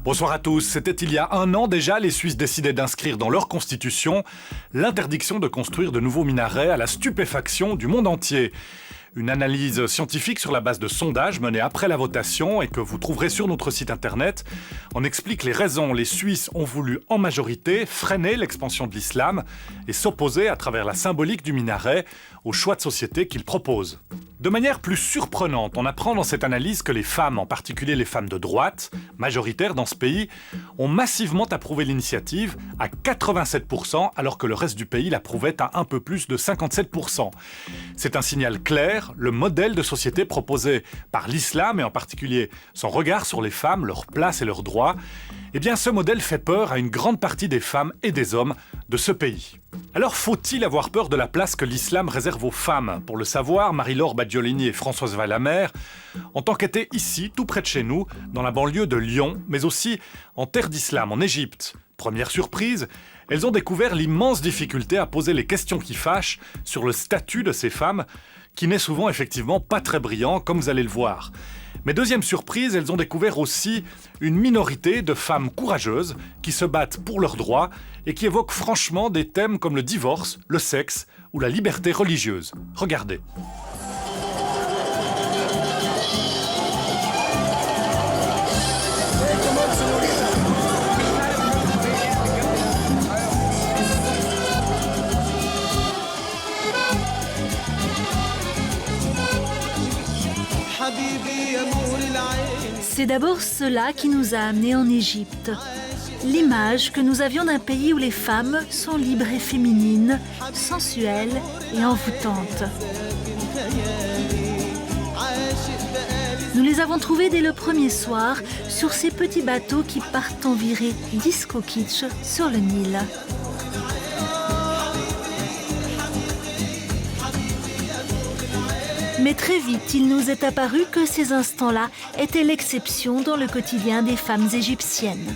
Bonsoir à tous. C'était il y a 1 an déjà, les Suisses décidaient d'inscrire dans leur constitution l'interdiction de construire de nouveaux minarets à la stupéfaction du monde entier. Une analyse scientifique sur la base de sondages menés après la votation et que vous trouverez sur notre site internet en explique les raisons. Les Suisses ont voulu en majorité freiner l'expansion de l'islam et s'opposer à travers la symbolique du minaret au choix de société qu'ils proposent. De manière plus surprenante, on apprend dans cette analyse que les femmes, en particulier les femmes de droite, majoritaires dans ce pays, ont massivement approuvé l'initiative à 87%, alors que le reste du pays l'approuvait à un peu plus de 57%. C'est un signal clair, le modèle de société proposé par l'islam, et en particulier son regard sur les femmes, leur place et leurs droits, eh bien ce modèle fait peur à une grande partie des femmes et des hommes de ce pays. Alors faut-il avoir peur de la place que l'islam réserve aux femmes ? Pour le savoir, Marie-Laure Badiolini et Françoise Valamer ont enquêté ici, tout près de chez nous, dans la banlieue de Lyon, mais aussi en terre d'islam, en Égypte. Première surprise, elles ont découvert l'immense difficulté à poser les questions qui fâchent sur le statut de ces femmes, qui n'est souvent effectivement pas très brillant, comme vous allez le voir. Mais deuxième surprise, elles ont découvert aussi une minorité de femmes courageuses qui se battent pour leurs droits et qui évoquent franchement des thèmes comme le divorce, le sexe ou la liberté religieuse. Regardez. C'est d'abord cela qui nous a amenés en Égypte. L'image que nous avions d'un pays où les femmes sont libres et féminines, sensuelles et envoûtantes. Nous les avons trouvées dès le premier soir sur ces petits bateaux qui partent en virée disco kitsch sur le Nil. Mais très vite, il nous est apparu que ces instants-là étaient l'exception dans le quotidien des femmes égyptiennes.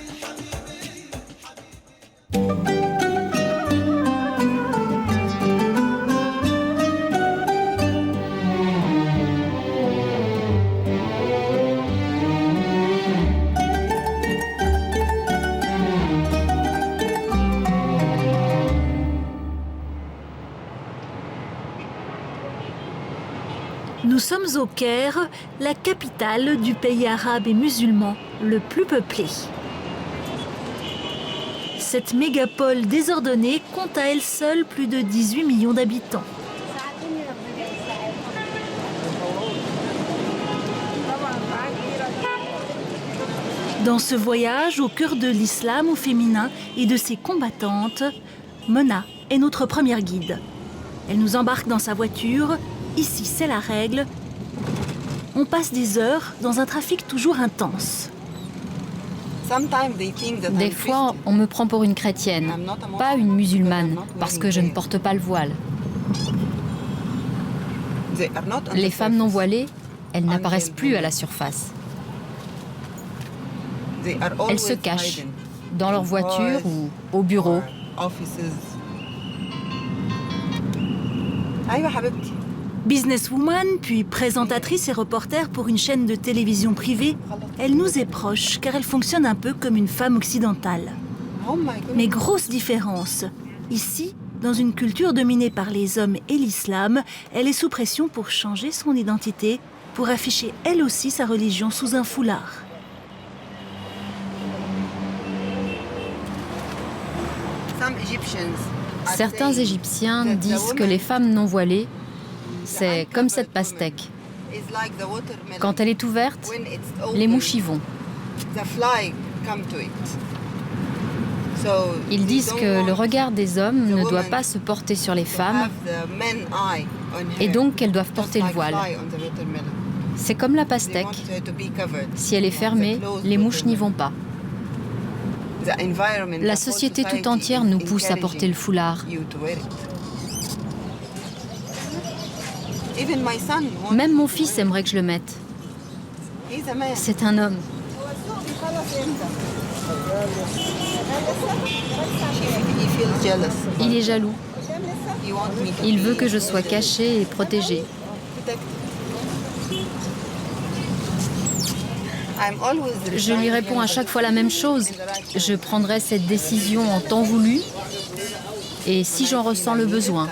Nous sommes au Caire, la capitale du pays arabe et musulman le plus peuplé. Cette mégapole désordonnée compte à elle seule plus de 18 millions d'habitants. Dans ce voyage au cœur de l'islam au féminin et de ses combattantes, Mona est notre première guide. Elle nous embarque dans sa voiture. Ici, c'est la règle. On passe des heures dans un trafic toujours intense. Des fois, on me prend pour une chrétienne, pas une musulmane, parce que je ne porte pas le voile. Les femmes non voilées, elles n'apparaissent plus à la surface. Elles se cachent dans leur voiture ou au bureau. Businesswoman, puis présentatrice et reporter pour une chaîne de télévision privée, elle nous est proche car elle fonctionne un peu comme une femme occidentale. Mais grosse différence. Ici, dans une culture dominée par les hommes et l'islam, elle est sous pression pour changer son identité, pour afficher elle aussi sa religion sous un foulard. Certains Égyptiens disent que les femmes non voilées, c'est comme cette pastèque. Quand elle est ouverte, les mouches y vont. Ils disent que le regard des hommes ne doit pas se porter sur les femmes et donc qu'elles doivent porter le voile. C'est comme la pastèque. Si elle est fermée, les mouches n'y vont pas. La société tout entière nous pousse à porter le foulard. Même mon fils aimerait que je le mette. C'est un homme. Il est jaloux. Il veut que je sois cachée et protégée. Je lui réponds à chaque fois la même chose. Je prendrai cette décision en temps voulu et si j'en ressens le besoin.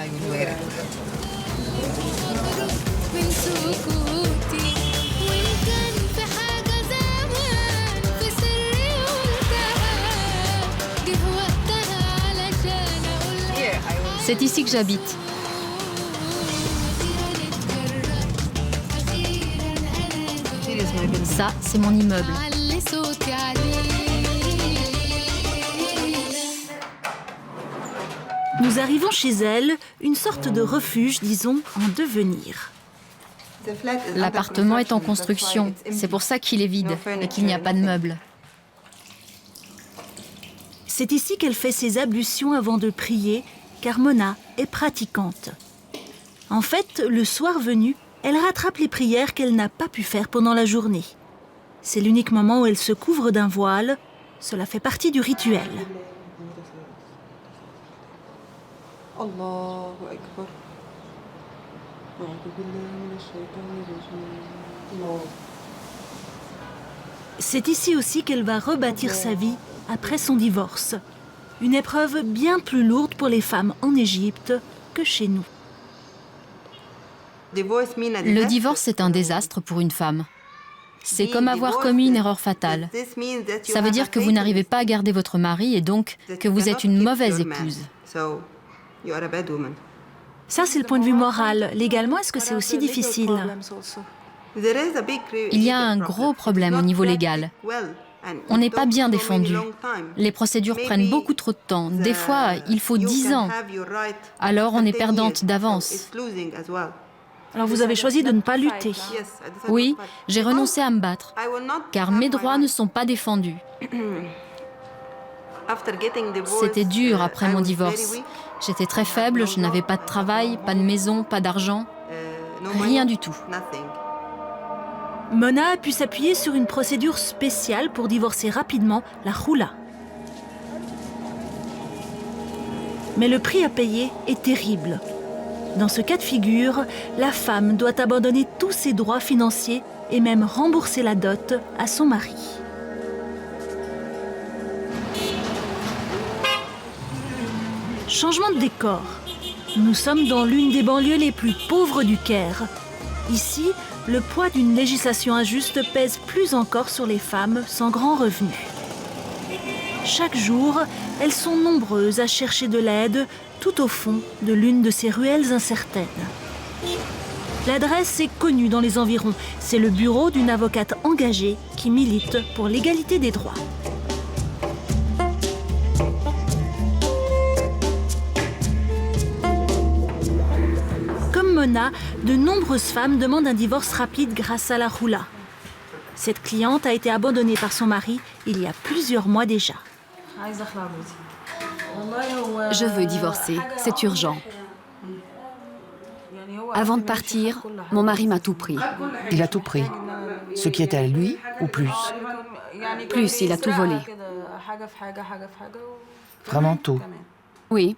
C'est ici que j'habite. Ça, c'est mon immeuble. Nous arrivons chez elle, une sorte de refuge, disons, en devenir. L'appartement est en construction. C'est pour ça qu'il est vide et qu'il n'y a pas de meubles. C'est ici qu'elle fait ses ablutions avant de prier, car Mona est pratiquante. En fait, le soir venu, elle rattrape les prières qu'elle n'a pas pu faire pendant la journée. C'est l'unique moment où elle se couvre d'un voile. Cela fait partie du rituel. C'est ici aussi qu'elle va rebâtir sa vie après son divorce. Une épreuve bien plus lourde pour les femmes en Égypte que chez nous. Le divorce est un désastre pour une femme. C'est comme avoir commis une erreur fatale. Ça veut dire que vous n'arrivez pas à garder votre mari et donc que vous êtes une mauvaise épouse. Ça, c'est le point de vue moral. Légalement, est-ce que c'est aussi difficile? Il y a un gros problème au niveau légal. On n'est pas bien défendu. Les procédures prennent beaucoup trop de temps. Des fois, il faut 10 ans. Alors on est perdante d'avance. Alors vous avez choisi de ne pas lutter. Oui, j'ai renoncé à me battre, car mes droits ne sont pas défendus. C'était dur après mon divorce. J'étais très faible, je n'avais pas de travail, pas de maison, pas d'argent, rien du tout. Mona a pu s'appuyer sur une procédure spéciale pour divorcer rapidement, la khoula. Mais le prix à payer est terrible. Dans ce cas de figure, la femme doit abandonner tous ses droits financiers et même rembourser la dot à son mari. Changement de décor. Nous sommes dans l'une des banlieues les plus pauvres du Caire. Ici, le poids d'une législation injuste pèse plus encore sur les femmes sans grand revenu. Chaque jour, elles sont nombreuses à chercher de l'aide tout au fond de l'une de ces ruelles incertaines. L'adresse est connue dans les environs. C'est le bureau d'une avocate engagée qui milite pour l'égalité des droits. Comme Mona, de nombreuses femmes demandent un divorce rapide grâce à la khoula. Cette cliente a été abandonnée par son mari il y a plusieurs mois déjà. Je veux divorcer, c'est urgent. Avant de partir, mon mari m'a tout pris. Il a tout pris. Ce qui était à lui ou plus? Plus, il a tout volé. Vraiment tout. Oui,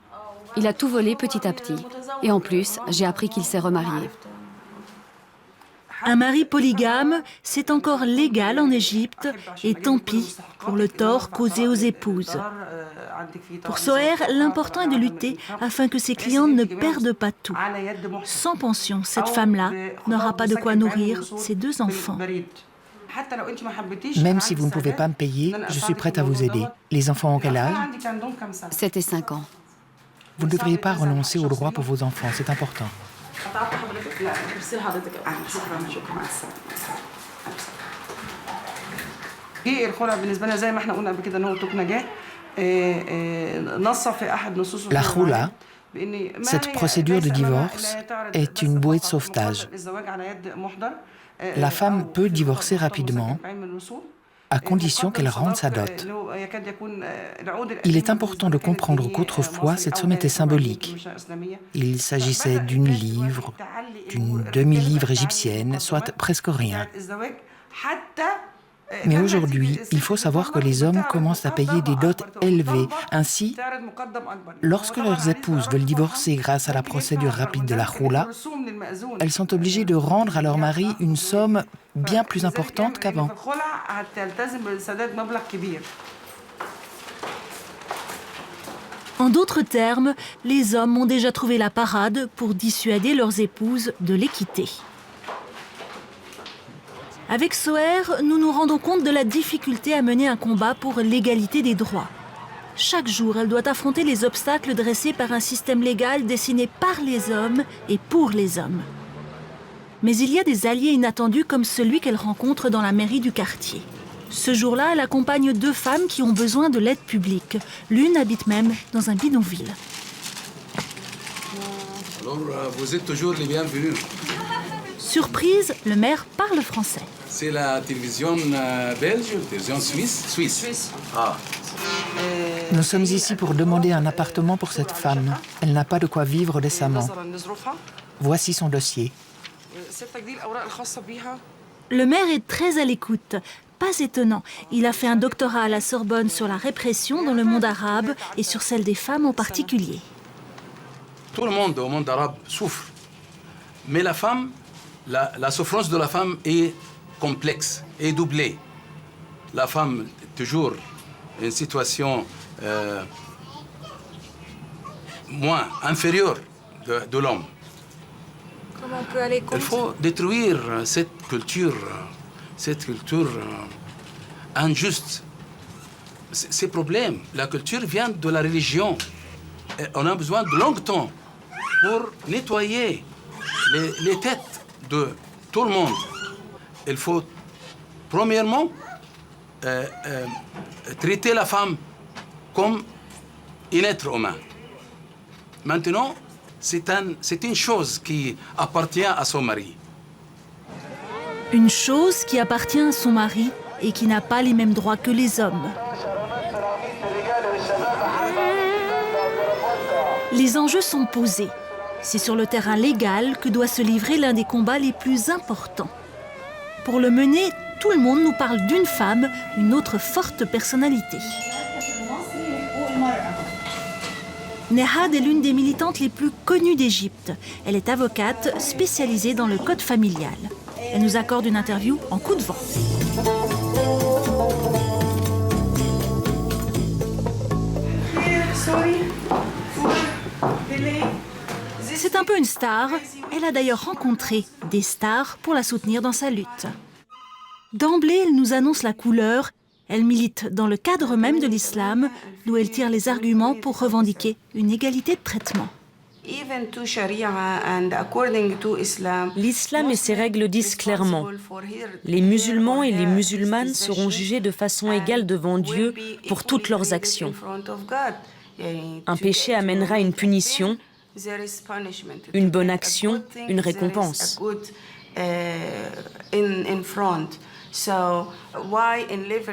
il a tout volé petit à petit. Et en plus, j'ai appris qu'il s'est remarié. Un mari polygame, c'est encore légal en Égypte, et tant pis pour le tort causé aux épouses. Pour Soher, l'important est de lutter afin que ses clientes ne perdent pas tout. Sans pension, cette femme-là n'aura pas de quoi nourrir ses 2 enfants. Même si vous ne pouvez pas me payer, je suis prête à vous aider. Les enfants ont quel âge? 7 et 5 ans. Vous ne devriez pas renoncer aux droits pour vos enfants, c'est important. La khoula, cette procédure de divorce, est une bouée de sauvetage. La femme peut divorcer rapidement à condition qu'elle rende sa dot. Il est important de comprendre qu'autrefois, cette somme était symbolique. Il s'agissait d'une livre, d'une demi-livre égyptienne, soit presque rien. Mais aujourd'hui, il faut savoir que les hommes commencent à payer des dots élevées. Ainsi, lorsque leurs épouses veulent divorcer grâce à la procédure rapide de la khoula, elles sont obligées de rendre à leur mari une somme bien plus importante qu'avant. En d'autres termes, les hommes ont déjà trouvé la parade pour dissuader leurs épouses de les quitter. Avec Soher, nous nous rendons compte de la difficulté à mener un combat pour l'égalité des droits. Chaque jour, elle doit affronter les obstacles dressés par un système légal dessiné par les hommes et pour les hommes. Mais il y a des alliés inattendus comme celui qu'elle rencontre dans la mairie du quartier. Ce jour-là, elle accompagne 2 femmes qui ont besoin de l'aide publique. L'une habite même dans un bidonville. Alors, vous êtes toujours les bienvenus. Surprise, le maire parle français. C'est la télévision belge ou la télévision suisse. Ah. Nous sommes ici pour demander un appartement pour cette femme. Elle n'a pas de quoi vivre décemment. Voici son dossier. Le maire est très à l'écoute. Pas étonnant, il a fait un doctorat à la Sorbonne sur la répression dans le monde arabe et sur celle des femmes en particulier. Tout le monde au monde arabe souffre. Mais la femme, la souffrance de la femme est complexe, est doublée. La femme, toujours, une situation moins inférieure de l'homme. Comment on peut aller contre? Il faut détruire cette culture injuste. Ces problèmes, la culture vient de la religion. Et on a besoin de long temps pour nettoyer les têtes de tout le monde. Il faut, premièrement, traiter la femme comme un être humain. Maintenant, c'est une chose qui appartient à son mari. Une chose qui appartient à son mari et qui n'a pas les mêmes droits que les hommes. Les enjeux sont posés. C'est sur le terrain légal que doit se livrer l'un des combats les plus importants. Pour le mener, tout le monde nous parle d'une femme, une autre forte personnalité. Nehad est l'une des militantes les plus connues d'Égypte. Elle est avocate spécialisée dans le code familial. Elle nous accorde une interview en coup de vent. C'est un peu une star. Elle a d'ailleurs rencontré des stars pour la soutenir dans sa lutte. D'emblée, elle nous annonce la couleur. Elle milite dans le cadre même de l'islam, d'où elle tire les arguments pour revendiquer une égalité de traitement. L'islam et ses règles disent clairement « Les musulmans et les musulmanes seront jugés de façon égale devant Dieu pour toutes leurs actions. Un péché amènera une punition, une bonne action, une récompense.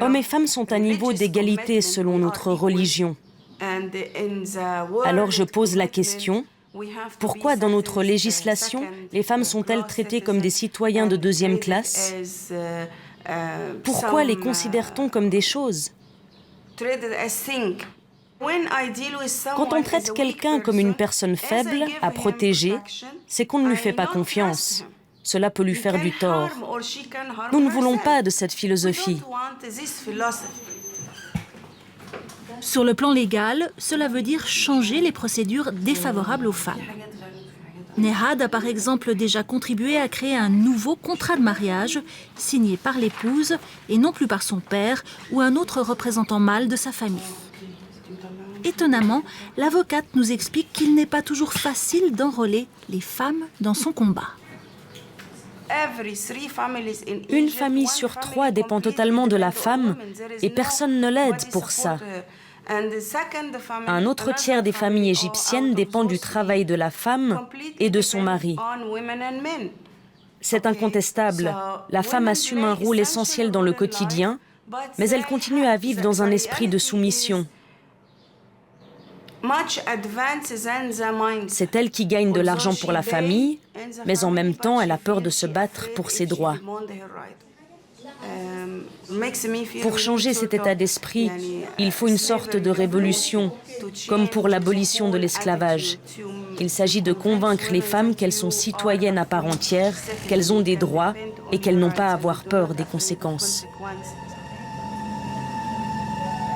Hommes et femmes sont à niveau d'égalité selon notre religion. Alors je pose la question, pourquoi dans notre législation, les femmes sont-elles traitées comme des citoyens de deuxième classe? Pourquoi les considère-t-on comme des choses? Quand on traite quelqu'un comme une personne faible, à protéger, c'est qu'on ne lui fait pas confiance. Cela peut lui faire du tort. Nous ne voulons pas de cette philosophie. Sur le plan légal, cela veut dire changer les procédures défavorables aux femmes. Nehad a par exemple déjà contribué à créer un nouveau contrat de mariage signé par l'épouse et non plus par son père ou un autre représentant mâle de sa famille. Étonnamment, l'avocate nous explique qu'il n'est pas toujours facile d'enrôler les femmes dans son combat. Une famille sur 3 dépend totalement de la femme et personne ne l'aide pour ça. Un autre tiers des familles égyptiennes dépend du travail de la femme et de son mari. C'est incontestable. La femme assume un rôle essentiel dans le quotidien, Mais elles continuent à vivre dans un esprit de soumission. C'est elle qui gagne de l'argent pour la famille, mais en même temps, elle a peur de se battre pour ses droits. Pour changer cet état d'esprit, il faut une sorte de révolution, comme pour l'abolition de l'esclavage. Il s'agit de convaincre les femmes qu'elles sont citoyennes à part entière, qu'elles ont des droits et qu'elles n'ont pas à avoir peur des conséquences.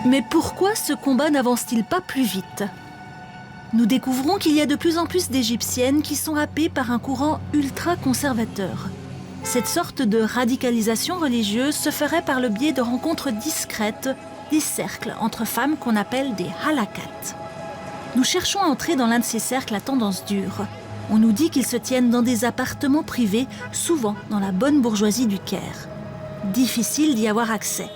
Mais pourquoi ce combat n'avance-t-il pas plus vite ? Nous découvrons qu'il y a de plus en plus d'Égyptiennes qui sont happées par un courant ultra-conservateur. Cette sorte de radicalisation religieuse se ferait par le biais de rencontres discrètes, des cercles entre femmes qu'on appelle des halakats. Nous cherchons à entrer dans l'un de ces cercles à tendance dure. On nous dit qu'ils se tiennent dans des appartements privés, souvent dans la bonne bourgeoisie du Caire. Difficile d'y avoir accès.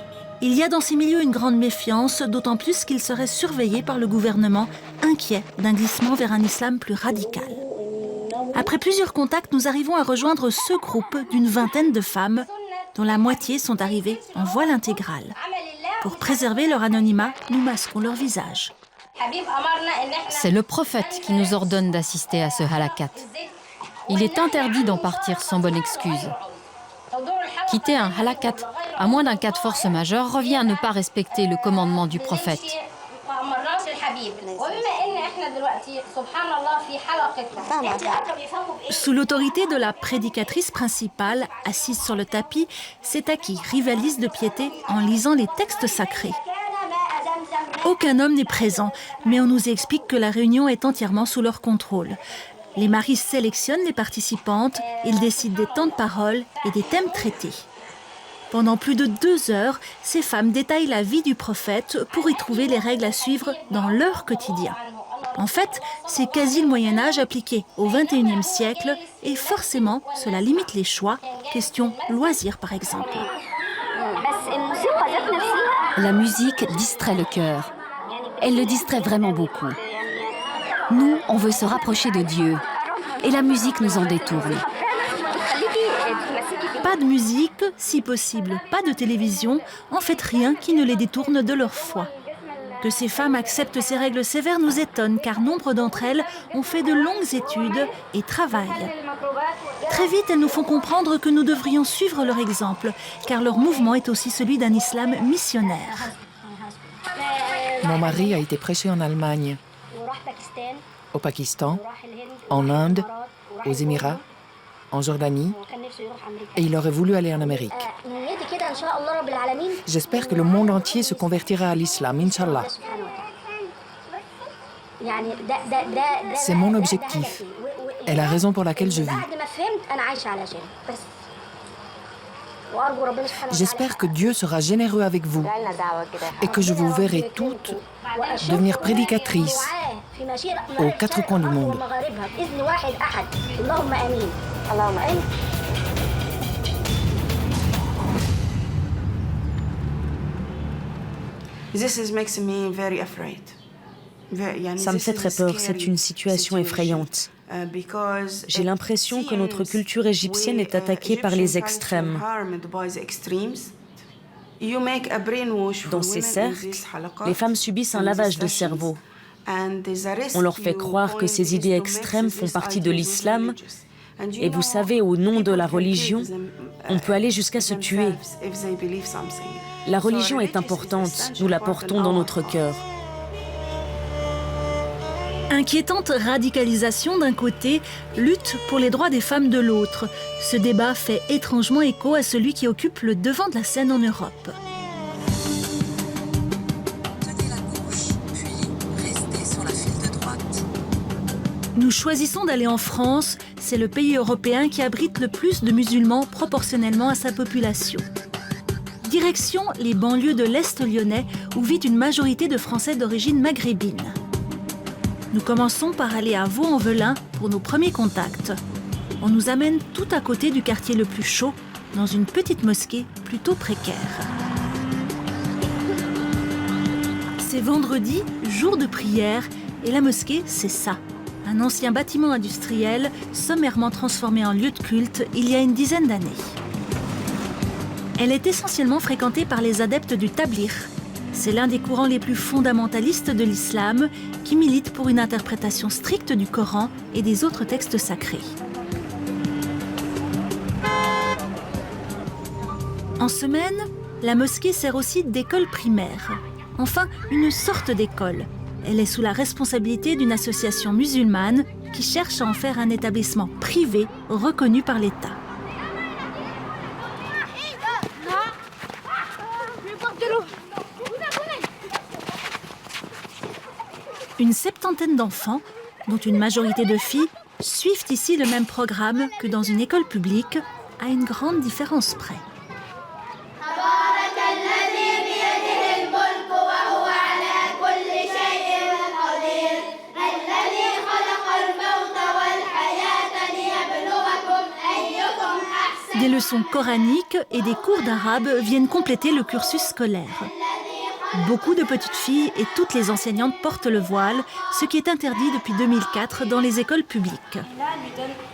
Il y a dans ces milieux une grande méfiance, d'autant plus qu'ils seraient surveillés par le gouvernement, inquiet d'un glissement vers un islam plus radical. Après plusieurs contacts, nous arrivons à rejoindre ce groupe d'une vingtaine de femmes, dont la moitié sont arrivées en voile intégral. Pour préserver leur anonymat, nous masquons leur visage. C'est le prophète qui nous ordonne d'assister à ce halakat. Il est interdit d'en partir sans bonne excuse. Quitter un halakat, à moins d'un cas de force majeure, revient à ne pas respecter le commandement du prophète. Sous l'autorité de la prédicatrice principale, assise sur le tapis, ces taquis rivalisent de piété en lisant les textes sacrés. Aucun homme n'est présent, mais on nous explique que la réunion est entièrement sous leur contrôle. Les maris sélectionnent les participantes, ils décident des temps de parole et des thèmes traités. Pendant plus de 2 heures, ces femmes détaillent la vie du prophète pour y trouver les règles à suivre dans leur quotidien. En fait, c'est quasi le Moyen-Âge appliqué au XXIe siècle et forcément, cela limite les choix. Question loisirs par exemple. La musique distrait le cœur. Elle le distrait vraiment beaucoup. Nous, on veut se rapprocher de Dieu. Et la musique nous en détourne. Pas de musique, si possible, pas de télévision, en fait rien qui ne les détourne de leur foi. Que ces femmes acceptent ces règles sévères nous étonne, car nombre d'entre elles ont fait de longues études et travaillent. Très vite, elles nous font comprendre que nous devrions suivre leur exemple, car leur mouvement est aussi celui d'un islam missionnaire. Mon mari a été prêché en Allemagne, au Pakistan, en Inde, aux Émirats, en Jordanie, et il aurait voulu aller en Amérique. J'espère que le monde entier se convertira à l'islam, Inch'Allah. C'est mon objectif et la raison pour laquelle je vis. J'espère que Dieu sera généreux avec vous et que je vous verrai toutes devenir prédicatrices aux 4 coins du monde. Ça me fait très peur, c'est une situation effrayante. J'ai l'impression que notre culture égyptienne est attaquée par les extrêmes. Dans ces cercles, les femmes subissent un lavage de cerveau. On leur fait croire que ces idées extrêmes font partie de l'islam. Et vous savez, au nom de la religion, on peut aller jusqu'à se tuer. La religion est importante, nous la portons dans notre cœur. Inquiétante radicalisation d'un côté, lutte pour les droits des femmes de l'autre. Ce débat fait étrangement écho à celui qui occupe le devant de la scène en Europe. Tenez la gauche, puis restez sur la file de droite. Nous choisissons d'aller en France. C'est le pays européen qui abrite le plus de musulmans proportionnellement à sa population. Direction les banlieues de l'Est lyonnais, où vit une majorité de Français d'origine maghrébine. Nous commençons par aller à Vaux-en-Velin pour nos premiers contacts. On nous amène tout à côté du quartier le plus chaud, dans une petite mosquée plutôt précaire. C'est vendredi, jour de prière, et la mosquée, c'est ça. Un ancien bâtiment industriel, sommairement transformé en lieu de culte il y a une dizaine d'années. Elle est essentiellement fréquentée par les adeptes du tabligh. C'est l'un des courants les plus fondamentalistes de l'islam qui milite pour une interprétation stricte du Coran et des autres textes sacrés. En semaine, la mosquée sert aussi d'école primaire. Enfin, une sorte d'école. Elle est sous la responsabilité d'une association musulmane qui cherche à en faire un établissement privé reconnu par l'État. Une septantaine d'enfants, dont une majorité de filles, suivent ici le même programme que dans une école publique, à une grande différence près. Des leçons coraniques et des cours d'arabe viennent compléter le cursus scolaire. Beaucoup de petites filles et toutes les enseignantes portent le voile, ce qui est interdit depuis 2004 dans les écoles publiques.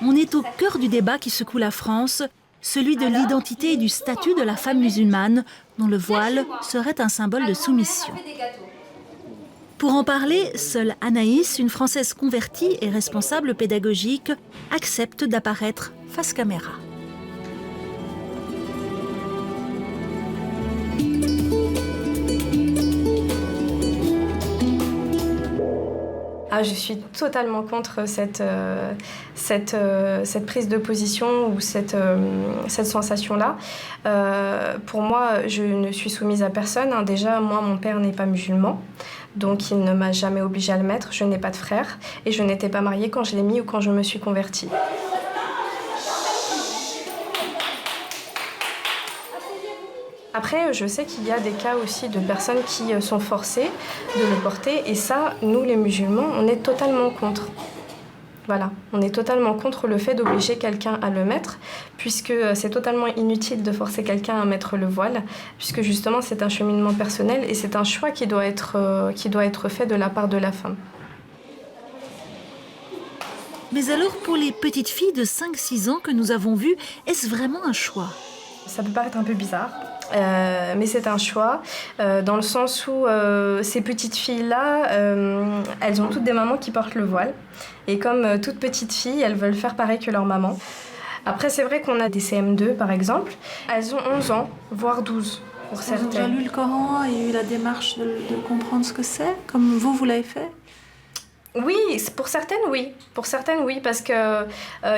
On est au cœur du débat qui secoue la France, celui de l'identité et du statut de la femme musulmane, dont le voile serait un symbole de soumission. Pour en parler, seule Anaïs, une Française convertie et responsable pédagogique, accepte d'apparaître face caméra. Je suis totalement contre cette prise de position ou cette sensation-là. Pour moi, je ne suis soumise à personne. Déjà, moi, mon père n'est pas musulman, donc il ne m'a jamais obligée à le mettre. Je n'ai pas de frère et je n'étais pas mariée quand je l'ai mis ou quand je me suis convertie. Après, je sais qu'il y a des cas aussi de personnes qui sont forcées de le porter. Et ça, nous, les musulmans, on est totalement contre. Voilà, on est totalement contre le fait d'obliger quelqu'un à le mettre, puisque c'est totalement inutile de forcer quelqu'un à mettre le voile, puisque justement, c'est un cheminement personnel et c'est un choix qui doit être fait de la part de la femme. Mais alors, pour les petites filles de 5-6 ans que nous avons vues, est-ce vraiment un choix ? Ça peut paraître un peu bizarre. Mais c'est un choix, dans le sens où ces petites filles-là, elles ont toutes des mamans qui portent le voile. Et comme toutes petites filles, elles veulent faire pareil que leur maman. Après, c'est vrai qu'on a des CM2, par exemple. Elles ont 11 ans, voire 12, pour certaines. Vous avez déjà lu le Coran et eu la démarche de comprendre ce que c'est, comme vous l'avez fait ? Oui, pour certaines, oui. Pour certaines, oui, parce que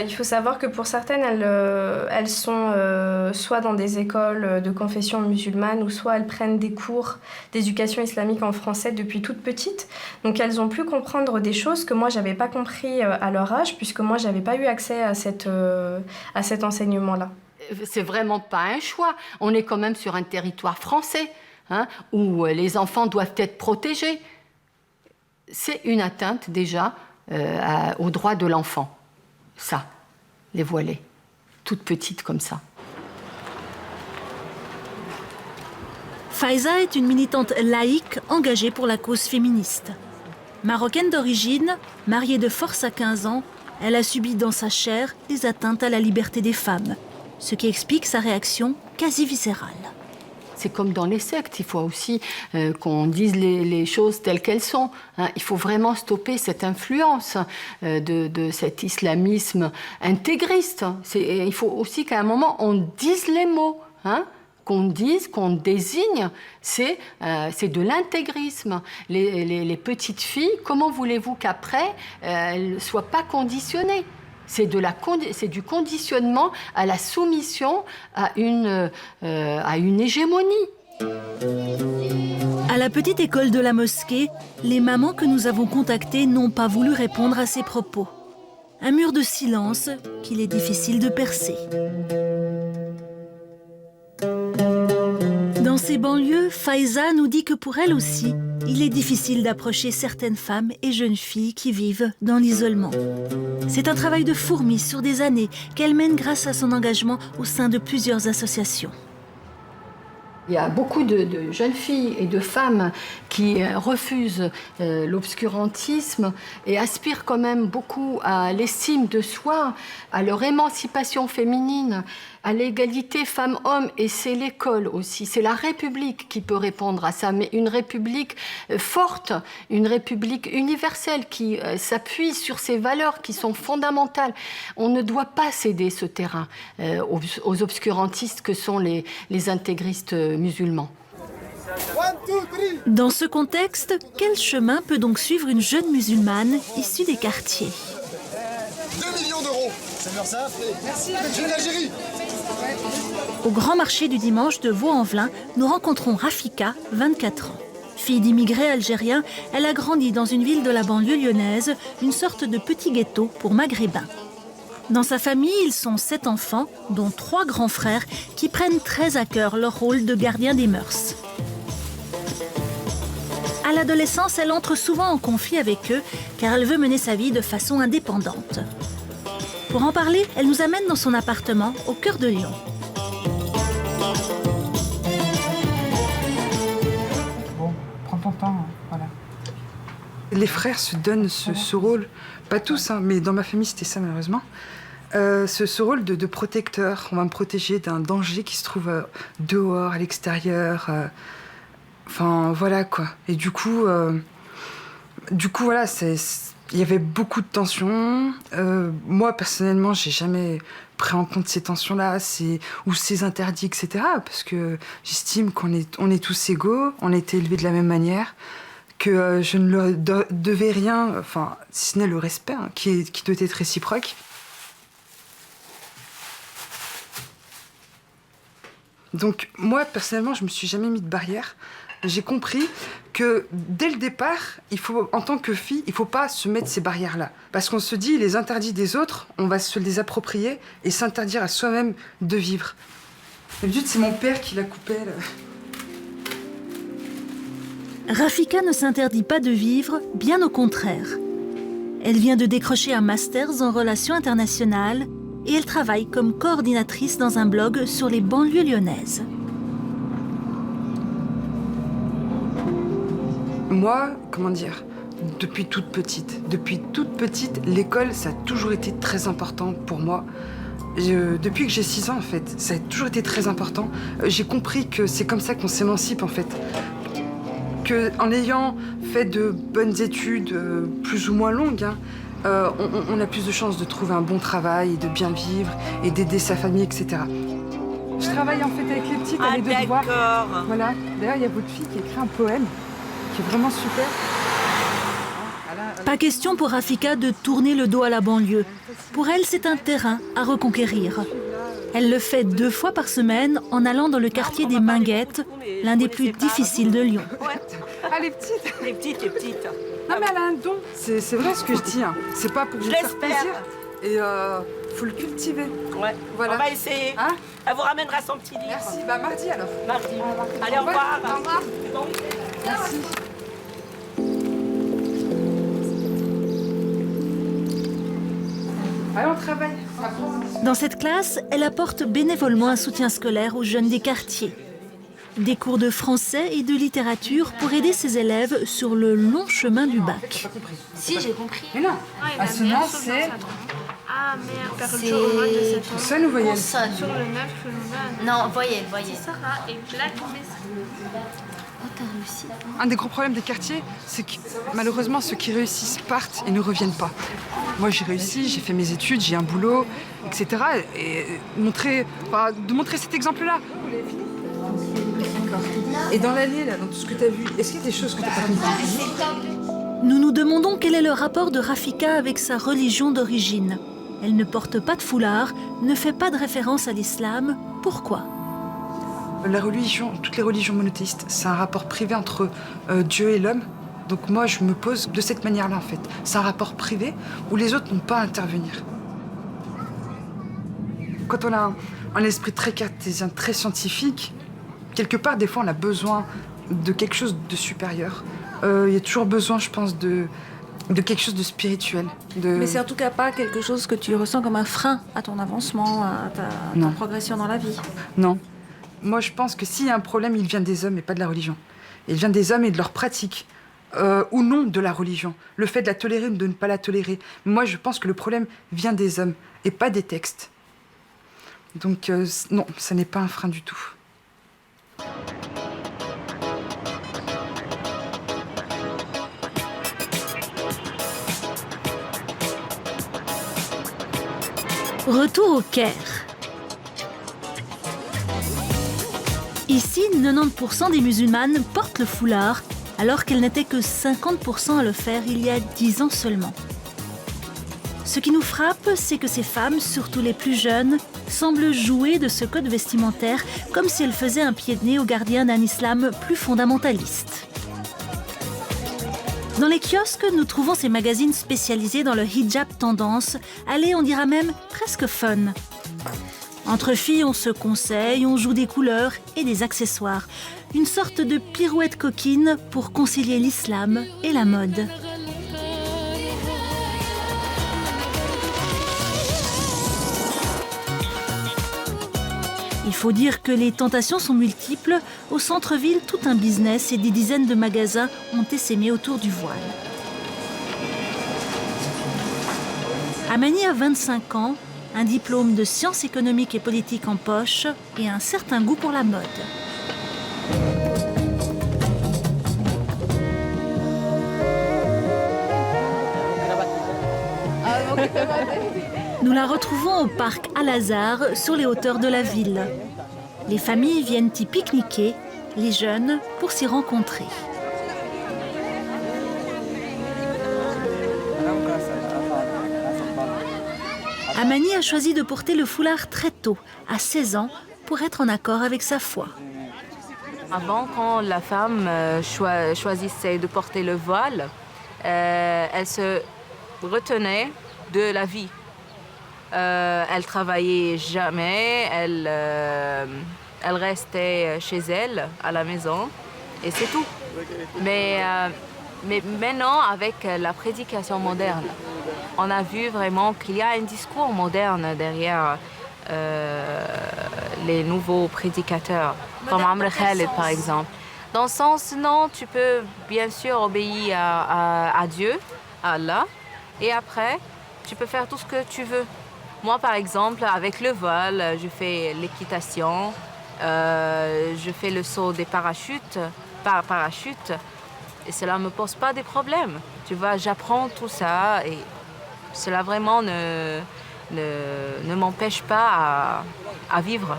il faut savoir que pour certaines, elles sont soit dans des écoles de confession musulmane, ou soit elles prennent des cours d'éducation islamique en français depuis toute petite. Donc elles ont pu comprendre des choses que moi, j'avais pas compris à leur âge, puisque moi, j'avais pas eu accès à cet enseignement-là. C'est vraiment pas un choix. On est quand même sur un territoire français, où les enfants doivent être protégés. C'est une atteinte déjà aux droits de l'enfant. Ça, les voilées, toutes petites comme ça. Faiza est une militante laïque engagée pour la cause féministe. Marocaine d'origine, mariée de force à 15 ans, elle a subi dans sa chair les atteintes à la liberté des femmes, ce qui explique sa réaction quasi viscérale. C'est comme dans les sectes, il faut aussi qu'on dise les choses telles qu'elles sont. Il faut vraiment stopper cette influence de cet islamisme intégriste. Il faut aussi qu'à un moment, on dise les mots, qu'on dise, qu'on désigne. C'est de l'intégrisme. Les petites filles, comment voulez-vous qu'après, elles ne soient pas conditionnées ? C'est du conditionnement à la soumission à une hégémonie. À la petite école de la mosquée, les mamans que nous avons contactées n'ont pas voulu répondre à ces propos. Un mur de silence qu'il est difficile de percer. Dans ces banlieues, Faiza nous dit que pour elle aussi, il est difficile d'approcher certaines femmes et jeunes filles qui vivent dans l'isolement. C'est un travail de fourmi sur des années qu'elle mène grâce à son engagement au sein de plusieurs associations. Il y a beaucoup de jeunes filles et de femmes qui refusent l'obscurantisme et aspirent quand même beaucoup à l'estime de soi, à leur émancipation féminine, à l'égalité femmes-hommes. Et c'est l'école aussi, c'est la République qui peut répondre à ça, mais une République forte, une République universelle qui s'appuie sur ces valeurs qui sont fondamentales. On ne doit pas céder ce terrain aux obscurantistes que sont les intégristes musulmans. Dans ce contexte, quel chemin peut donc suivre une jeune musulmane issue des quartiers? 2 millions d'euros. Ça meurt ça. Merci. Je viens d'Algérie. Au grand marché du dimanche de Vaux-en-Velin, nous rencontrons Rafika, 24 ans. Fille d'immigrés algériens, elle a grandi dans une ville de la banlieue lyonnaise, une sorte de petit ghetto pour maghrébins. Dans sa famille, ils sont 7 enfants, dont 3 grands frères, qui prennent très à cœur leur rôle de gardien des mœurs. À l'adolescence, elle entre souvent en conflit avec eux, car elle veut mener sa vie de façon indépendante. Pour en parler, elle nous amène dans son appartement au cœur de Lyon. Bon, prends ton temps, voilà. Les frères se donnent ce rôle, pas tous, hein, mais dans ma famille c'était ça malheureusement, ce rôle de protecteur. On va me protéger d'un danger qui se trouve dehors, à l'extérieur. Enfin voilà quoi. Et du coup voilà, il y avait beaucoup de tensions. Moi personnellement, j'ai jamais pris en compte ces tensions-là, ou ces interdits, etc. Parce que j'estime qu'on est tous égaux, on a été élevés de la même manière, que je ne leur devais rien, enfin si ce n'est le respect, hein, qui doit être réciproque. Donc moi personnellement, je me suis jamais mis de barrière. J'ai compris que dès le départ, en tant que fille, il ne faut pas se mettre ces barrières-là. Parce qu'on se dit, les interdits des autres, on va se les approprier et s'interdire à soi-même de vivre. D'habitude, c'est mon père qui la coupait. Là. Rafika ne s'interdit pas de vivre, bien au contraire. Elle vient de décrocher un master en relations internationales et elle travaille comme coordinatrice dans un blog sur les banlieues lyonnaises. Moi, comment dire, depuis toute petite, l'école, ça a toujours été très important pour moi. Depuis que j'ai 6 ans, en fait, ça a toujours été très important. J'ai compris que c'est comme ça qu'on s'émancipe, en fait. Qu'en ayant fait de bonnes études, plus ou moins longues, hein, on a plus de chances de trouver un bon travail, de bien vivre et d'aider sa famille, etc. Je travaille en fait avec les petites, à les devoirs. Voilà. D'ailleurs, il y a votre fille qui a écrit un poème qui est vraiment super. Pas question pour Rafika de tourner le dos à la banlieue. Pour elle, c'est un terrain à reconquérir. Elle le fait 2 fois par semaine en allant dans le quartier des Minguettes, l'un des plus difficiles de Lyon. Ah, les petites. Les petites. Non, mais elle a un don. C'est vrai ce que je dis. Hein. C'est pas pour vous faire plaisir. Et faut le cultiver. Ouais. Voilà. On va essayer. Hein? Elle vous ramènera son petit livre. Merci. Bah, mardi alors. Mardi. Allez, au revoir. Au revoir. Bon. Merci. Allez, on travaille. Dans cette classe, elle apporte bénévolement un soutien scolaire aux jeunes des quartiers. Des cours de français et de littérature pour aider ses élèves sur le long chemin du bac. Si, j'ai compris. Mais non, assonance, c'est... Ah merde, c'est... Consonne ou voyelle? Consonne. Sur le 9, le 9. Non, voyelle. Sarah et Black Oh, t'as réussi. Un des gros problèmes des quartiers, c'est que malheureusement, ceux qui réussissent partent et ne reviennent pas. Moi, j'ai réussi, j'ai fait mes études, j'ai un boulot, etc. Et de montrer cet exemple-là. Et dans l'année, là, dans tout ce que tu as vu, est-ce qu'il y a des choses que tu n'as pas compris? Nous nous demandons quel est le rapport de Rafika avec sa religion d'origine. Elle ne porte pas de foulard, ne fait pas de référence à l'islam. Pourquoi? La religion, toutes les religions monothéistes, c'est un rapport privé entre Dieu et l'homme. Donc moi, je me pose de cette manière-là, en fait. C'est un rapport privé où les autres n'ont pas à intervenir. Quand on a un esprit très cartésien, très scientifique, quelque part, des fois, on a besoin de quelque chose de supérieur. Il y a toujours besoin, je pense, de quelque chose de spirituel. Mais c'est en tout cas pas quelque chose que tu ressens comme un frein à ton avancement, à ta progression dans la vie. Non. Moi, je pense que s'il y a un problème, il vient des hommes et pas de la religion. Il vient des hommes et de leurs pratiques, ou non de la religion. Le fait de la tolérer ou de ne pas la tolérer. Moi, je pense que le problème vient des hommes et pas des textes. Donc, non, ça n'est pas un frein du tout. Retour au Caire. Ici, 90% des musulmanes portent le foulard, alors qu'elles n'étaient que 50% à le faire il y a 10 ans seulement. Ce qui nous frappe, c'est que ces femmes, surtout les plus jeunes, semblent jouer de ce code vestimentaire comme si elles faisaient un pied de nez aux gardiens d'un islam plus fondamentaliste. Dans les kiosques, nous trouvons ces magazines spécialisés dans le hijab tendance, allez, on dira même presque fun. Entre filles, on se conseille, on joue des couleurs et des accessoires. Une sorte de pirouette coquine pour concilier l'islam et la mode. Il faut dire que les tentations sont multiples. Au centre-ville, tout un business et des dizaines de magasins ont essaimé autour du voile. Amani a 25 ans, un diplôme de sciences économiques et politiques en poche et un certain goût pour la mode. Nous la retrouvons au parc Al-Azhar, sur les hauteurs de la ville. Les familles viennent y pique-niquer, les jeunes pour s'y rencontrer. Amani a choisi de porter le foulard très tôt, à 16 ans, pour être en accord avec sa foi. Avant, quand la femme choisissait de porter le voile, elle se retenait de la vie. Elle travaillait jamais, elle restait chez elle, à la maison, et c'est tout. Mais maintenant, avec la prédication moderne, on a vu vraiment qu'il y a un discours moderne derrière les nouveaux prédicateurs, comme Amr Khaled par exemple. Dans le sens, non, tu peux bien sûr obéir à Dieu, à Allah, et après, tu peux faire tout ce que tu veux. Moi, par exemple, avec le voile, je fais l'équitation, je fais le saut des parachutes, par parachute, et cela ne me pose pas de problème. Tu vois, j'apprends tout ça et cela vraiment ne m'empêche pas à vivre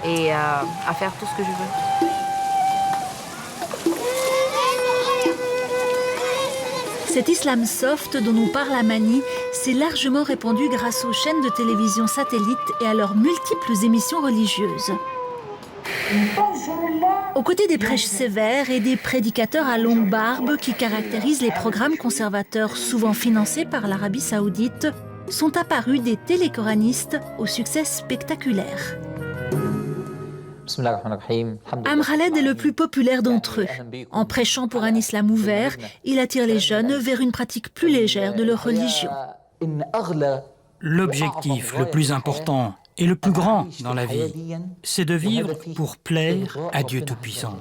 et à faire tout ce que je veux. Cet islam soft dont nous parle Amani s'est largement répandu grâce aux chaînes de télévision satellites et à leurs multiples émissions religieuses. Aux côtés des prêches sévères et des prédicateurs à longue barbe qui caractérisent les programmes conservateurs souvent financés par l'Arabie saoudite, sont apparus des télécoranistes au succès spectaculaire. Amr Khaled est le plus populaire d'entre eux. En prêchant pour un islam ouvert, il attire les jeunes vers une pratique plus légère de leur religion. L'objectif le plus important et le plus grand dans la vie, c'est de vivre pour plaire à Dieu Tout-Puissant.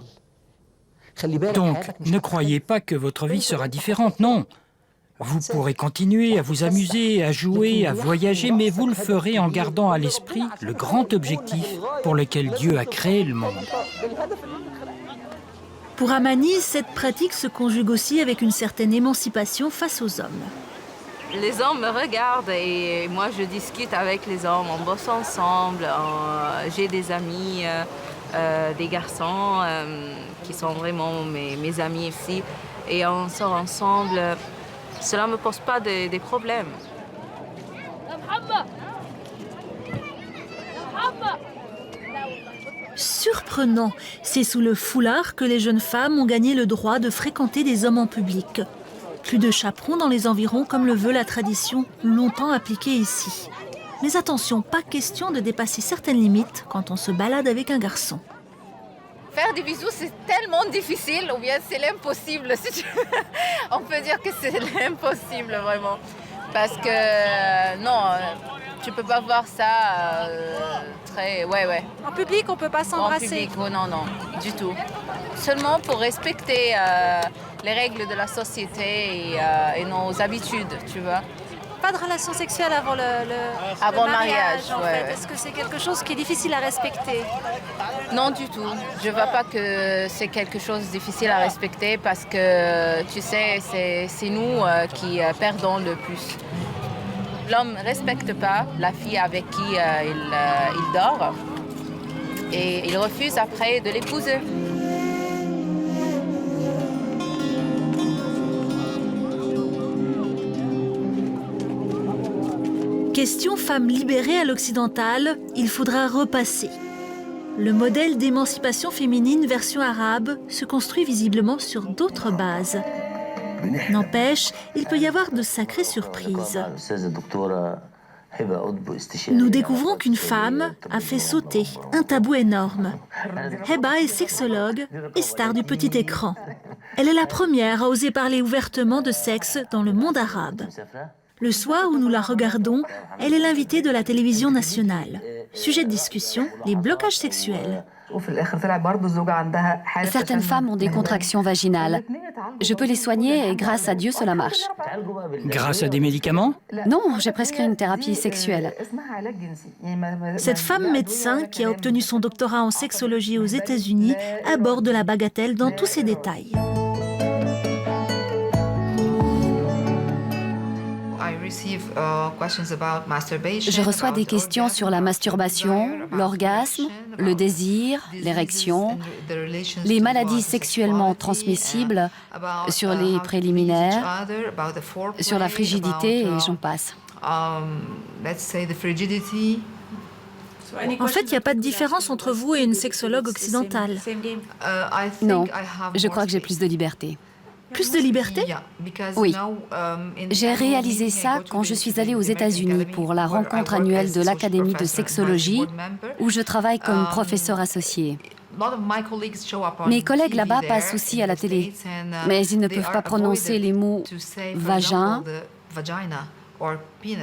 Donc, ne croyez pas que votre vie sera différente, non. Vous pourrez continuer à vous amuser, à jouer, à voyager, mais vous le ferez en gardant à l'esprit le grand objectif pour lequel Dieu a créé le monde. Pour Amani, cette pratique se conjugue aussi avec une certaine émancipation face aux hommes. Les hommes me regardent et moi je discute avec les hommes, on bosse ensemble, j'ai des amis, des garçons qui sont vraiment mes amis aussi et on sort ensemble. Cela ne me pose pas des problèmes. Surprenant, c'est sous le foulard que les jeunes femmes ont gagné le droit de fréquenter des hommes en public. Plus de chaperons dans les environs comme le veut la tradition, longtemps appliquée ici. Mais attention, pas question de dépasser certaines limites quand on se balade avec un garçon. Faire des bisous, c'est tellement difficile, ou bien c'est l'impossible. On peut dire que c'est l'impossible, vraiment. Parce que, non, tu peux pas voir ça très... Ouais. En public, on peut pas s'embrasser. En public, oh, non, du tout. Seulement pour respecter les règles de la société et nos habitudes, tu vois. Pas de relation sexuelle avant le mariage en fait. Est-ce que c'est quelque chose qui est difficile à respecter? Non, du tout. Je ne vois pas que c'est quelque chose de difficile à respecter parce que, tu sais, c'est nous qui perdons le plus. L'homme ne respecte pas la fille avec qui il dort et il refuse après de l'épouser. Question femme libérée à l'occidental, il faudra repasser. Le modèle d'émancipation féminine version arabe se construit visiblement sur d'autres bases. N'empêche, il peut y avoir de sacrées surprises. Nous découvrons qu'une femme a fait sauter un tabou énorme. Heba est sexologue et star du petit écran. Elle est la première à oser parler ouvertement de sexe dans le monde arabe. Le soir où nous la regardons, elle est l'invitée de la télévision nationale. Sujet de discussion, les blocages sexuels. Certaines femmes ont des contractions vaginales. Je peux les soigner et grâce à Dieu, cela marche. Grâce à des médicaments? Non, j'ai prescrit une thérapie sexuelle. Cette femme médecin qui a obtenu son doctorat en sexologie aux États-Unis aborde la bagatelle dans tous ses détails. Je reçois des questions sur la masturbation, l'orgasme, le désir, l'érection, les maladies sexuellement transmissibles, sur les préliminaires, sur la frigidité et j'en passe. En fait, il n'y a pas de différence entre vous et une sexologue occidentale. Non, je crois que j'ai plus de liberté. Plus de liberté? Oui. J'ai réalisé ça quand je suis allée aux États-Unis pour la rencontre annuelle de l'Académie de sexologie, où je travaille comme professeur associé. Mes collègues là-bas passent aussi à la télé, mais ils ne peuvent pas prononcer les mots vagin,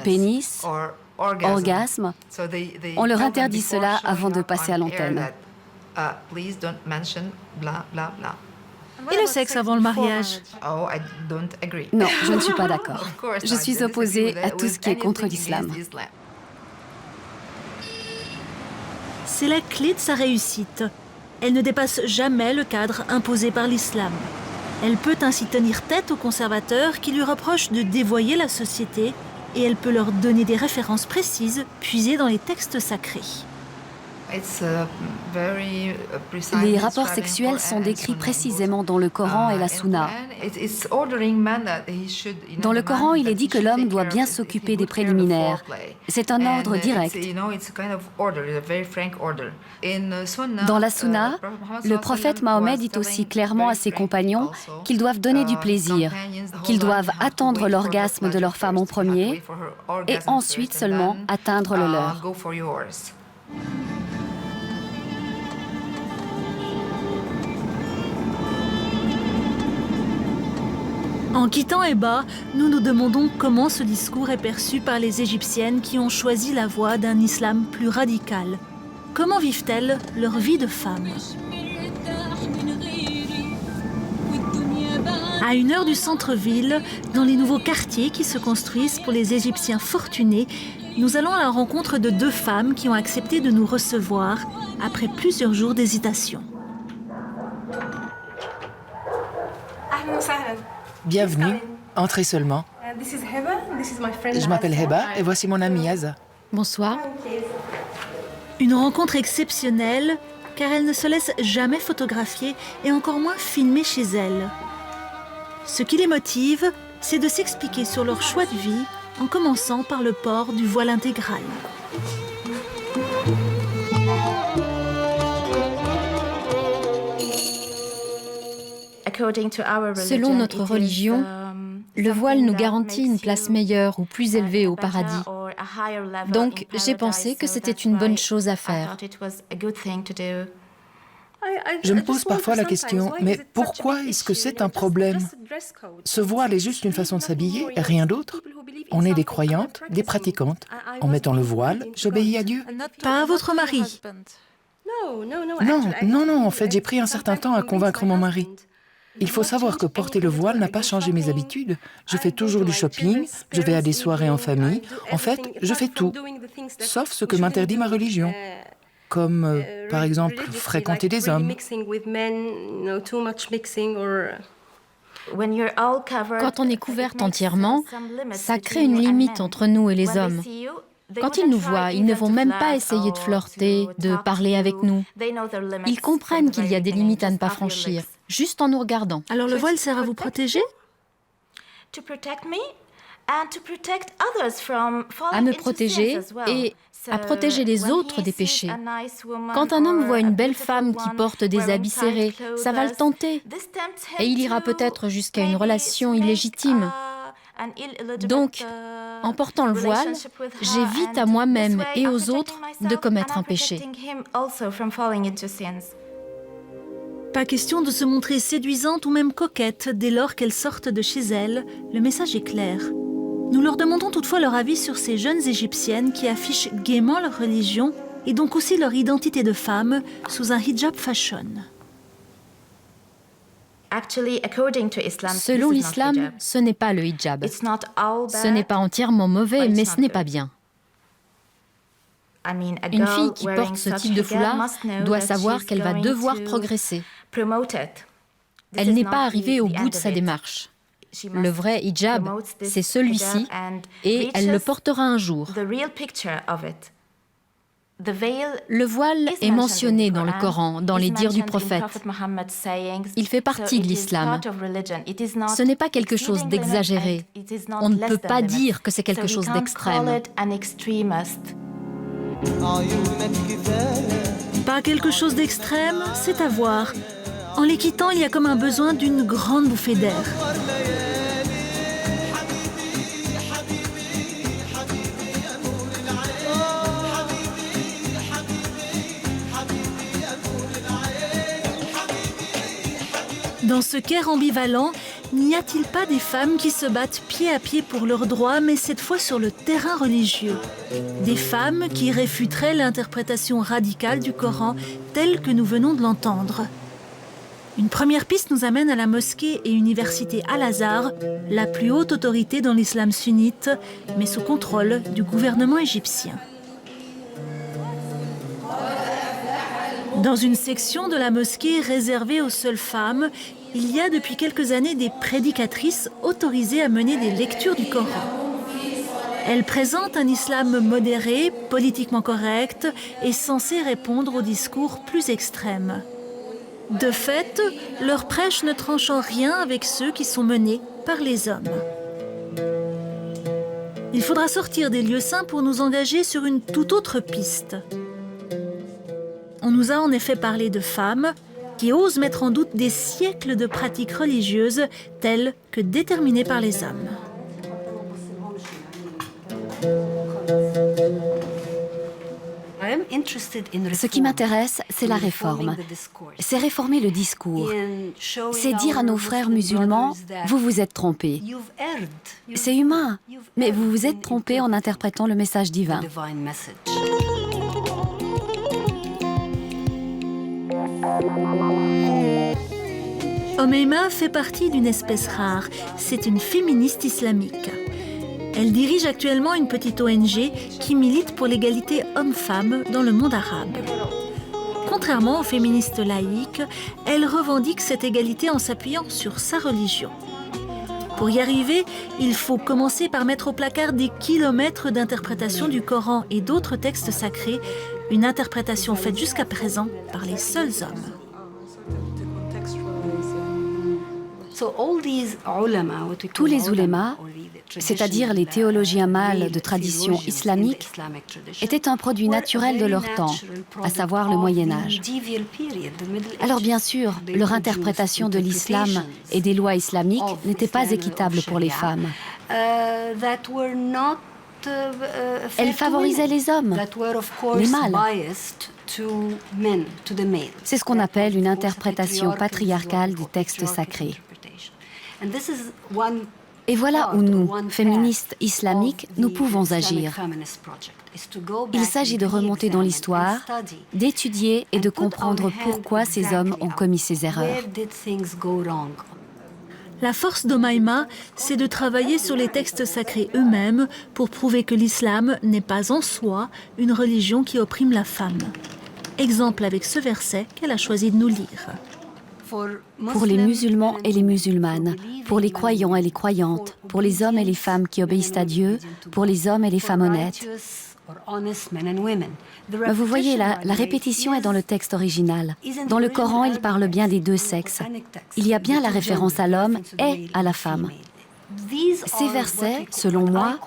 pénis, orgasme. On leur interdit cela avant de passer à l'antenne. Et le sexe avant le mariage? Non, je ne suis pas d'accord. Je suis opposée à tout ce qui est contre l'islam. C'est la clé de sa réussite. Elle ne dépasse jamais le cadre imposé par l'islam. Elle peut ainsi tenir tête aux conservateurs qui lui reprochent de dévoyer la société et elle peut leur donner des références précises puisées dans les textes sacrés. Les rapports sexuels sont décrits précisément dans le Coran et la Sunna. Dans le Coran, il est dit que l'homme doit bien s'occuper des préliminaires. C'est un ordre direct. Dans la Sunna, le prophète Mahomet dit aussi clairement à ses compagnons qu'ils doivent donner du plaisir, qu'ils doivent attendre l'orgasme de leur femme en premier et ensuite seulement atteindre le leur. En quittant Heba, nous nous demandons comment ce discours est perçu par les Égyptiennes qui ont choisi la voie d'un islam plus radical. Comment vivent-elles leur vie de femme? À 1 heure du centre-ville, dans les nouveaux quartiers qui se construisent pour les Égyptiens fortunés, nous allons à la rencontre de 2 femmes qui ont accepté de nous recevoir après plusieurs jours d'hésitation. Bienvenue, entrez seulement. Je m'appelle Heba et voici mon amie Aza. Bonsoir. Une rencontre exceptionnelle car elle ne se laisse jamais photographier et encore moins filmer chez elle. Ce qui les motive, c'est de s'expliquer sur leur choix de vie en commençant par le port du voile intégral. Selon notre religion, le voile nous garantit une place meilleure ou plus élevée au paradis. Donc, j'ai pensé que c'était une bonne chose à faire. Je me pose parfois la question, mais pourquoi est-ce que c'est un problème? Ce voile est juste une façon de s'habiller et rien d'autre? On est des croyantes, des pratiquantes. En mettant le voile, j'obéis à Dieu. Pas à votre mari. Non, en fait, j'ai pris un certain temps à convaincre mon mari. Il faut savoir que porter le voile n'a pas changé mes habitudes. Je fais toujours du shopping, je vais à des soirées en famille. En fait, je fais tout, sauf ce que m'interdit ma religion. Comme, par exemple, fréquenter des hommes. Quand on est couverte entièrement, ça crée une limite entre nous et les hommes. Quand ils nous voient, ils ne vont même pas essayer de flirter, de parler avec nous. Ils comprennent qu'il y a des limites à ne pas franchir, juste en nous regardant. Alors le voile sert à vous protéger? À me protéger et à protéger les autres des péchés. Quand un homme voit une belle femme qui porte des habits serrés, ça va le tenter. Et il ira peut-être jusqu'à une relation illégitime. Donc, en portant le voile, j'évite à moi-même et aux autres de commettre un péché. Pas question de se montrer séduisante ou même coquette dès lors qu'elles sortent de chez elles. Le message est clair. Nous leur demandons toutefois leur avis sur ces jeunes Égyptiennes qui affichent gaiement leur religion et donc aussi leur identité de femme sous un hijab fashion. Selon l'islam, ce n'est pas le hijab. Ce n'est pas entièrement mauvais, mais ce n'est pas bien. Une fille qui porte ce type de foulard doit savoir qu'elle va devoir progresser. Elle n'est pas arrivée au bout de sa démarche. Le vrai hijab, c'est celui-ci, et elle le portera un jour. Le voile est mentionné dans le Coran, dans les dires du prophète. Il fait partie de l'islam. Ce n'est pas quelque chose d'exagéré. On ne peut pas dire que c'est quelque chose d'extrême. Pas quelque chose d'extrême, c'est à voir. En les quittant, il y a comme un besoin d'une grande bouffée d'air. Dans ce Caire ambivalent, n'y a-t-il pas des femmes qui se battent pied à pied pour leurs droits, mais cette fois sur le terrain religieux? Des femmes qui réfuteraient l'interprétation radicale du Coran telle que nous venons de l'entendre. Une première piste nous amène à la mosquée et université Al-Azhar, la plus haute autorité dans l'islam sunnite, mais sous contrôle du gouvernement égyptien. Dans une section de la mosquée réservée aux seules femmes, il y a depuis quelques années des prédicatrices autorisées à mener des lectures du Coran. Elles présentent un islam modéré, politiquement correct et censé répondre aux discours plus extrêmes. De fait, leur prêche ne tranche en rien avec ceux qui sont menés par les hommes. Il faudra sortir des lieux saints pour nous engager sur une toute autre piste. On nous a en effet parlé de femmes qui osent mettre en doute des siècles de pratiques religieuses telles que déterminées par les hommes. Ce qui m'intéresse, c'est la réforme. C'est réformer le discours. C'est dire à nos frères musulmans, vous vous êtes trompés. C'est humain, mais vous vous êtes trompés en interprétant le message divin. Omeima fait partie d'une espèce rare. C'est une féministe islamique. Elle dirige actuellement une petite ONG qui milite pour l'égalité homme-femme dans le monde arabe. Contrairement aux féministes laïques, elle revendique cette égalité en s'appuyant sur sa religion. Pour y arriver, il faut commencer par mettre au placard des kilomètres d'interprétation du Coran et d'autres textes sacrés, une interprétation faite jusqu'à présent par les seuls hommes. Tous les oulémas, c'est-à-dire les théologiens mâles de tradition islamique, étaient un produit naturel de leur temps, à savoir le Moyen-Âge. Alors bien sûr, leur interprétation de l'islam et des lois islamiques n'était pas équitable pour les femmes. Elle favorisait les hommes, les mâles. C'est ce qu'on appelle une interprétation patriarcale des textes sacrés. Et voilà où nous, féministes islamiques, nous pouvons agir. Il s'agit de remonter dans l'histoire, d'étudier et de comprendre pourquoi ces hommes ont commis ces erreurs. La force d'Omaima, c'est de travailler sur les textes sacrés eux-mêmes pour prouver que l'islam n'est pas en soi une religion qui opprime la femme. Exemple avec ce verset qu'elle a choisi de nous lire. Pour les musulmans et les musulmanes, pour les croyants et les croyantes, pour les hommes et les femmes qui obéissent à Dieu, pour les hommes et les femmes honnêtes. Vous voyez, la répétition est dans le texte original. Dans le Coran, il parle bien des deux sexes. Il y a bien la référence à l'homme et à la femme. Ces versets, selon moi,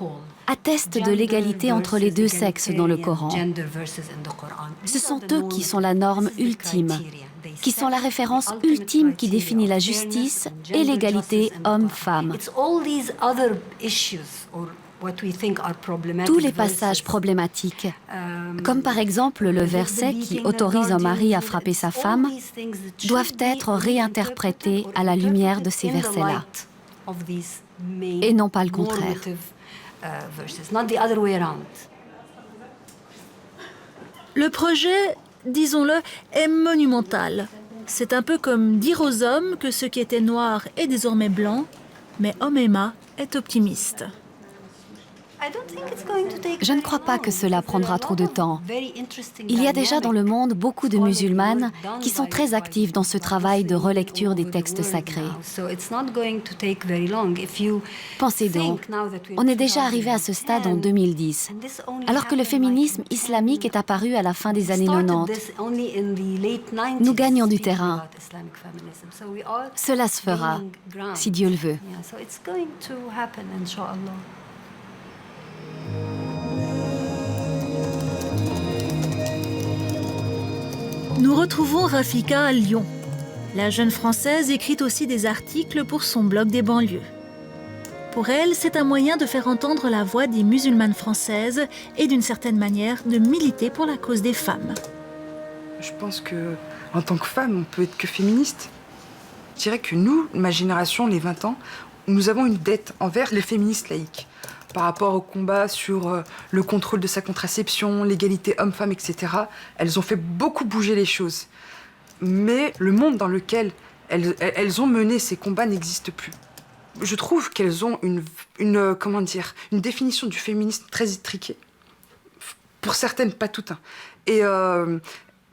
attestent de l'égalité entre les deux sexes dans le Coran. Ce sont eux qui sont la norme ultime, qui sont la référence ultime qui définit la justice et l'égalité homme-femme. Tous les passages problématiques, comme par exemple le verset qui autorise un mari à frapper sa femme, doivent être réinterprétés à la lumière de ces versets-là, et non pas le contraire. Le projet, disons-le, est monumental. C'est un peu comme dire aux hommes que ce qui était noir est désormais blanc, mais Omaima est optimiste. Je ne crois pas que cela prendra trop de temps. Il y a déjà dans le monde beaucoup de musulmanes qui sont très actives dans ce travail de relecture des textes sacrés. Pensez donc, on est déjà arrivé à ce stade en 2010, alors que le féminisme islamique est apparu à la fin des années 90. Nous gagnons du terrain. Cela se fera, si Dieu le veut. Nous retrouvons Rafika à Lyon. La jeune Française écrit aussi des articles pour son blog des banlieues. Pour elle, c'est un moyen de faire entendre la voix des musulmanes françaises et d'une certaine manière de militer pour la cause des femmes. Je pense que, en tant que femme, on peut être que féministe. Je dirais que nous, ma génération, les 20 ans, nous avons une dette envers les féministes laïques. Par rapport au combat sur le contrôle de sa contraception, l'égalité homme-femme, etc., elles ont fait beaucoup bouger les choses. Mais le monde dans lequel elles ont mené ces combats n'existe plus. Je trouve qu'elles ont une définition du féminisme très étriquée. Pour certaines, pas toutes, hein,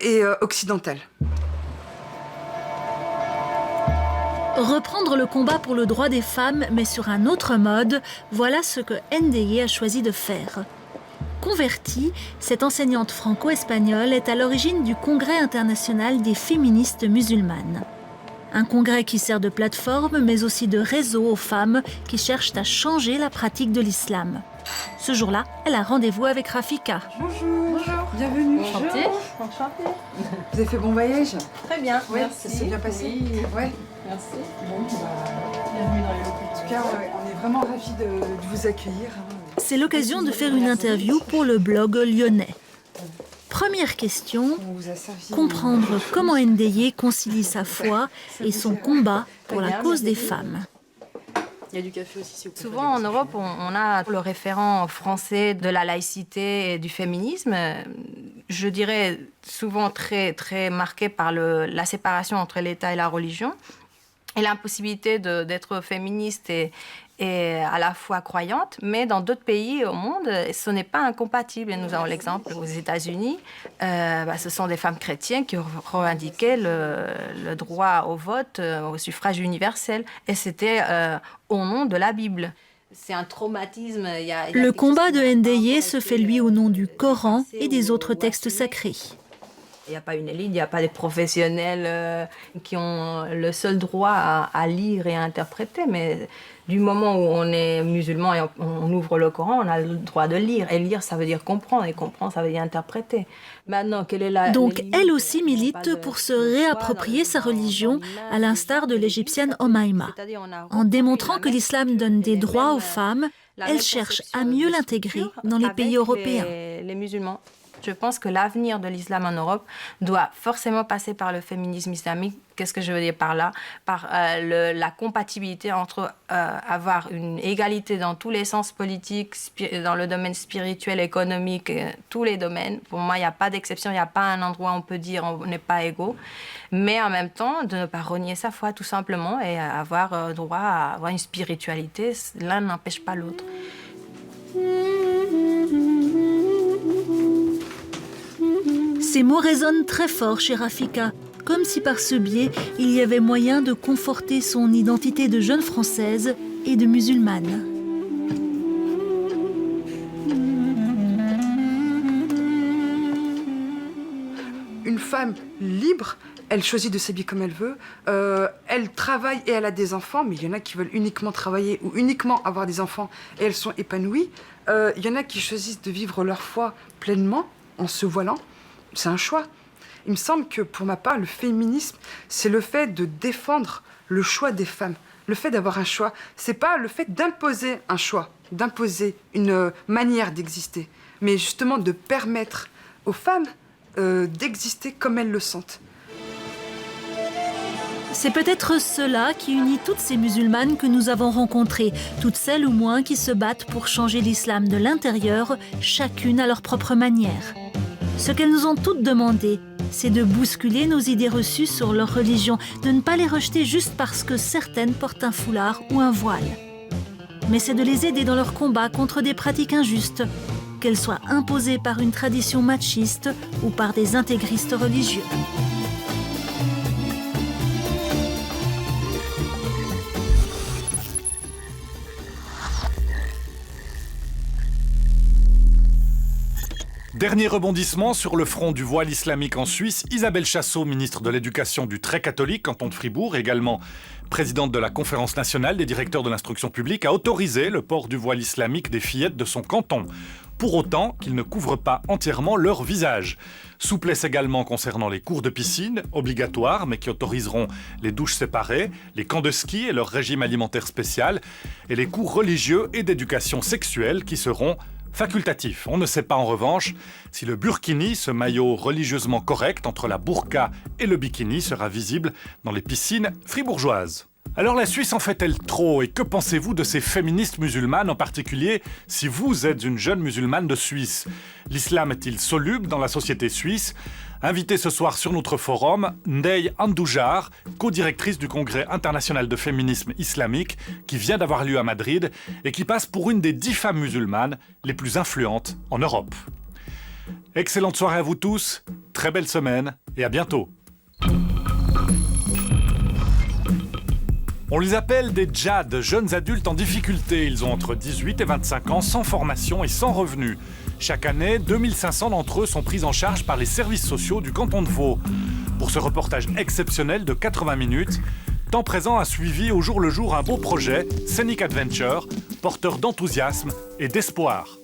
et occidentale. Reprendre le combat pour le droit des femmes, mais sur un autre mode, voilà ce que Ndeye a choisi de faire. Convertie, cette enseignante franco-espagnole est à l'origine du Congrès international des féministes musulmanes. Un congrès qui sert de plateforme, mais aussi de réseau aux femmes qui cherchent à changer la pratique de l'islam. Ce jour-là, elle a rendez-vous avec Rafika. Bonjour. Bienvenue. Enchantée. Vous avez fait bon voyage? Très bien, ouais, merci. Ça s'est bien passé? Oui. Ouais. Merci. Bon, bienvenue dans les locaux. En tout cas, on est vraiment ravis de vous accueillir. C'est l'occasion de faire une interview pour le blog lyonnais. Première question, comprendre comment Ndeye concilie sa foi et son combat pour la cause des femmes. Il y a du café aussi, si vous préférez. Souvent en Europe, on a le référent français de la laïcité et du féminisme. Je dirais souvent très, très marqué par la séparation entre l'État et la religion. Et l'impossibilité d'être féministe et à la fois croyante, mais dans d'autres pays au monde, ce n'est pas incompatible. Et nous avons l'exemple aux États-Unis, ce sont des femmes chrétiennes qui revendiquaient le droit au vote, au suffrage universel, et c'était au nom de la Bible. C'est un traumatisme. Le combat de Ndeye se fait lui au nom du Coran et des autres textes sacrés. Il n'y a pas une élite, il n'y a pas des professionnels qui ont le seul droit à lire et à interpréter, mais du moment où on est musulman et on ouvre le Coran, on a le droit de lire. Et lire, ça veut dire comprendre, et comprendre, ça veut dire interpréter. Maintenant, quelle est Donc, elle aussi milite pour se réapproprier sa religion, à l'instar de l'égyptienne Omaima. En démontrant que l'islam donne des droits aux femmes, elle cherche à mieux l'intégrer dans les pays européens. Les musulmans Je pense que l'avenir de l'islam en Europe doit forcément passer par le féminisme islamique. Qu'est-ce que je veux dire par là? Par la compatibilité entre avoir une égalité dans tous les sens politiques, dans le domaine spirituel, économique, tous les domaines. Pour moi, il n'y a pas d'exception, il n'y a pas un endroit où on peut dire on n'est pas égaux. Mais en même temps, de ne pas renier sa foi tout simplement et avoir droit à avoir une spiritualité. L'un n'empêche pas l'autre. Ces mots résonnent très fort chez Rafika, comme si par ce biais, il y avait moyen de conforter son identité de jeune Française et de musulmane. Une femme libre, elle choisit de s'habiller comme elle veut, elle travaille et elle a des enfants, mais il y en a qui veulent uniquement travailler ou uniquement avoir des enfants et elles sont épanouies. Il y en a qui choisissent de vivre leur foi pleinement en se voilant. C'est un choix. Il me semble que pour ma part, le féminisme, c'est le fait de défendre le choix des femmes. Le fait d'avoir un choix, c'est pas le fait d'imposer un choix, d'imposer une manière d'exister, mais justement de permettre aux femmes d'exister comme elles le sentent. C'est peut-être cela qui unit toutes ces musulmanes que nous avons rencontrées, toutes celles ou moins qui se battent pour changer l'islam de l'intérieur, chacune à leur propre manière. Ce qu'elles nous ont toutes demandé, c'est de bousculer nos idées reçues sur leur religion, de ne pas les rejeter juste parce que certaines portent un foulard ou un voile. Mais c'est de les aider dans leur combat contre des pratiques injustes, qu'elles soient imposées par une tradition machiste ou par des intégristes religieux. Dernier rebondissement sur le front du voile islamique en Suisse, Isabelle Chassot, ministre de l'Éducation du très catholique canton de Fribourg, également présidente de la Conférence nationale des directeurs de l'instruction publique, a autorisé le port du voile islamique des fillettes de son canton, pour autant qu'il ne couvre pas entièrement leur visage. Souplesse également concernant les cours de piscine, obligatoires, mais qui autoriseront les douches séparées, les camps de ski et leur régime alimentaire spécial, et les cours religieux et d'éducation sexuelle qui seront facultatif. On ne sait pas en revanche si le burkini, ce maillot religieusement correct entre la burqa et le bikini, sera visible dans les piscines fribourgeoises. Alors la Suisse en fait-elle trop? Et que pensez-vous de ces féministes musulmanes, en particulier si vous êtes une jeune musulmane de Suisse? L'islam est-il soluble dans la société suisse? Invitée ce soir sur notre forum, Ndeye Andoujar, co-directrice du Congrès international de féminisme islamique qui vient d'avoir lieu à Madrid et qui passe pour une des 10 femmes musulmanes les plus influentes en Europe. Excellente soirée à vous tous, très belle semaine et à bientôt. On les appelle des djad, jeunes adultes en difficulté. Ils ont entre 18 et 25 ans, sans formation et sans revenus. Chaque année, 2500 d'entre eux sont pris en charge par les services sociaux du canton de Vaud. Pour ce reportage exceptionnel de 80 minutes, Temps Présent a suivi au jour le jour un beau projet, Scenic Adventure, porteur d'enthousiasme et d'espoir.